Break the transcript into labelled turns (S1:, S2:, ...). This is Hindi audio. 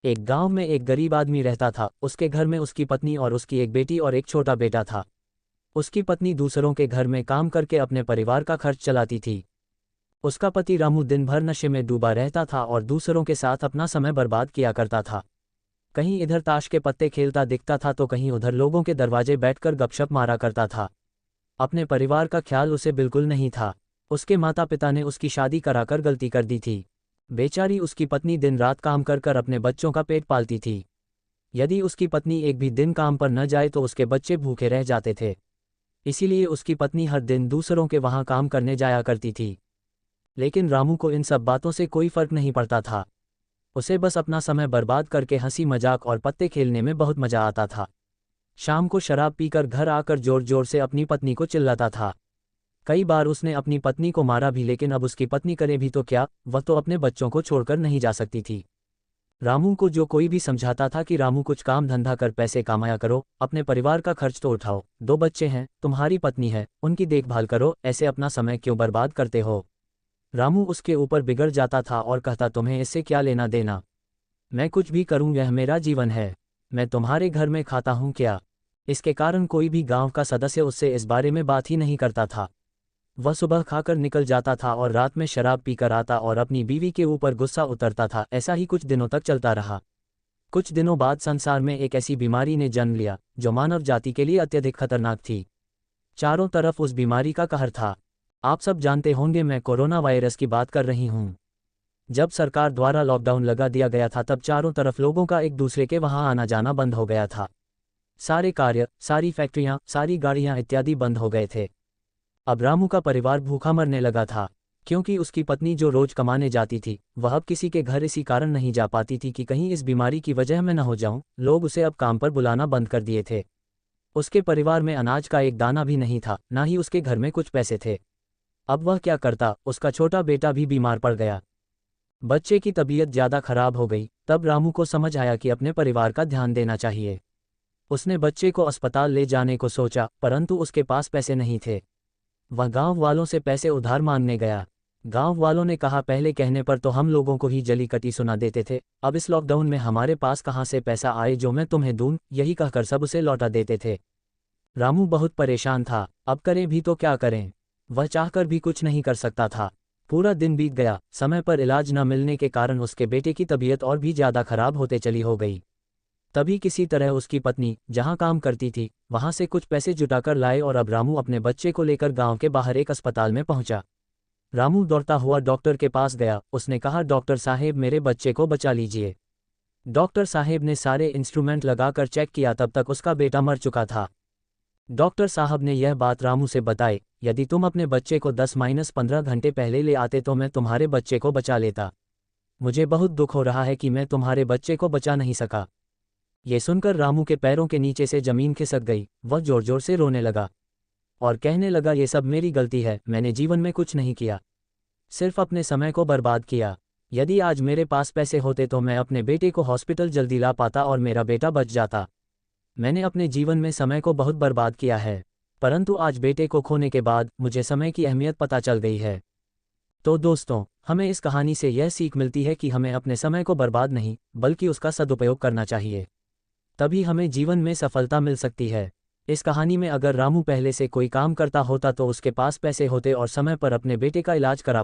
S1: एक गांव में एक गरीब आदमी रहता था। उसके घर में उसकी पत्नी और उसकी एक बेटी और एक छोटा बेटा था। उसकी पत्नी दूसरों के घर में काम करके अपने परिवार का खर्च चलाती थी। उसका पति रामू दिन भर नशे में डूबा रहता था और दूसरों के साथ अपना समय बर्बाद किया करता था। कहीं इधर ताश के पत्ते खेलता दिखता था तो कहीं उधर लोगों के दरवाजे बैठकर गपशप मारा करता था। अपने परिवार का ख्याल उसे बिल्कुल नहीं था। उसके माता पिता ने उसकी शादी कराकर गलती कर दी थी। बेचारी उसकी पत्नी दिन रात काम कर कर अपने बच्चों का पेट पालती थी। यदि उसकी पत्नी एक भी दिन काम पर न जाए तो उसके बच्चे भूखे रह जाते थे। इसीलिए उसकी पत्नी हर दिन दूसरों के वहां काम करने जाया करती थी। लेकिन रामू को इन सब बातों से कोई फर्क नहीं पड़ता था। उसे बस अपना समय बर्बाद करके हंसी मजाक और पत्ते खेलने में बहुत मजा आता था। शाम को शराब पीकर घर आकर जोर जोर से अपनी पत्नी को चिल्लाता था। कई बार उसने अपनी पत्नी को मारा भी, लेकिन अब उसकी पत्नी करे भी तो क्या, वह तो अपने बच्चों को छोड़कर नहीं जा सकती थी। रामू को जो कोई भी समझाता था कि रामू कुछ काम धंधा कर पैसे कमाया करो, अपने परिवार का खर्च तो उठाओ, 2 बच्चे हैं, तुम्हारी पत्नी है, उनकी देखभाल करो, ऐसे अपना समय क्यों बर्बाद करते हो। रामू उसके ऊपर बिगड़ जाता था और कहता, तुम्हें इससे क्या लेना देना, मैं कुछ भी करूं, यह मेरा जीवन है, मैं तुम्हारे घर में खाता हूं क्या। इसके कारण कोई भी गांव का सदस्य उससे इस बारे में बात ही नहीं करता था। वह सुबह खाकर निकल जाता था और रात में शराब पीकर आता और अपनी बीवी के ऊपर गुस्सा उतरता था। ऐसा ही कुछ दिनों तक चलता रहा। कुछ दिनों बाद संसार में एक ऐसी बीमारी ने जन्म लिया जो मानव जाति के लिए अत्यधिक खतरनाक थी। चारों तरफ उस बीमारी का कहर था। आप सब जानते होंगे, मैं कोरोना वायरस की बात कर रही हूँ। जब सरकार द्वारा लॉकडाउन लगा दिया गया था तब चारों तरफ लोगों का एक दूसरे के वहां आना जाना बंद हो गया था। सारे कार्य, सारी फैक्ट्रियां, सारी गाड़ियां इत्यादि बंद हो गए थे। अब रामू का परिवार भूखा मरने लगा था, क्योंकि उसकी पत्नी जो रोज कमाने जाती थी वह अब किसी के घर इसी कारण नहीं जा पाती थी कि कहीं इस बीमारी की वजह मैं न हो जाऊं। लोग उसे अब काम पर बुलाना बंद कर दिए थे। उसके परिवार में अनाज का एक दाना भी नहीं था, ना ही उसके घर में कुछ पैसे थे। अब वह क्या करता। उसका छोटा बेटा भी बीमार पड़ गया। बच्चे की तबीयत ज्यादा खराब हो गई। तब रामू को समझ आया कि अपने परिवार का ध्यान देना चाहिए। उसने बच्चे को अस्पताल ले जाने को सोचा, परंतु उसके पास पैसे नहीं थे। वह गांव वालों से पैसे उधार मांगने गया। गांव वालों ने कहा, पहले कहने पर तो हम लोगों को ही जली कटी सुना देते थे, अब इस लॉकडाउन में हमारे पास कहां से पैसा आए जो मैं तुम्हें दूं। यही कहकर सब उसे लौटा देते थे। रामू बहुत परेशान था। अब करें भी तो क्या करें। वह चाहकर भी कुछ नहीं कर सकता था। पूरा दिन बीत गया। समय पर इलाज न मिलने के कारण उसके बेटे की तबीयत और भी ज्यादा खराब होते चली हो गई। तभी किसी तरह उसकी पत्नी जहां काम करती थी वहां से कुछ पैसे जुटाकर लाए और अब रामू अपने बच्चे को लेकर गांव के बाहर एक अस्पताल में पहुंचा। रामू दौड़ता हुआ डॉक्टर के पास गया। उसने कहा, डॉक्टर साहेब, मेरे बच्चे को बचा लीजिए। डॉक्टर साहेब ने सारे इंस्ट्रूमेंट लगाकर चेक किया, तब तक उसका बेटा मर चुका था। डॉक्टर साहब ने यह बात रामू से बताई, यदि तुम अपने बच्चे को 10-15 घंटे पहले ले आते तो मैं तुम्हारे बच्चे को बचा लेता। मुझे बहुत दुख हो रहा है कि मैं तुम्हारे बच्चे को बचा नहीं सका। ये सुनकर रामू के पैरों के नीचे से जमीन खिसक गई। वह जोर जोर से रोने लगा और कहने लगा, ये सब मेरी गलती है, मैंने जीवन में कुछ नहीं किया, सिर्फ अपने समय को बर्बाद किया। यदि आज मेरे पास पैसे होते तो मैं अपने बेटे को हॉस्पिटल जल्दी ला पाता और मेरा बेटा बच जाता। मैंने अपने जीवन में समय को बहुत बर्बाद किया है, परंतु आज बेटे को खोने के बाद मुझे समय की अहमियत पता चल गई है। तो दोस्तों, हमें इस कहानी से यह सीख मिलती है कि हमें अपने समय को बर्बाद नहीं बल्कि उसका सदुपयोग करना चाहिए, तभी हमें जीवन में सफलता मिल सकती है। इस कहानी में अगर रामू पहले से कोई काम करता होता तो उसके पास पैसे होते और समय पर अपने बेटे का इलाज करा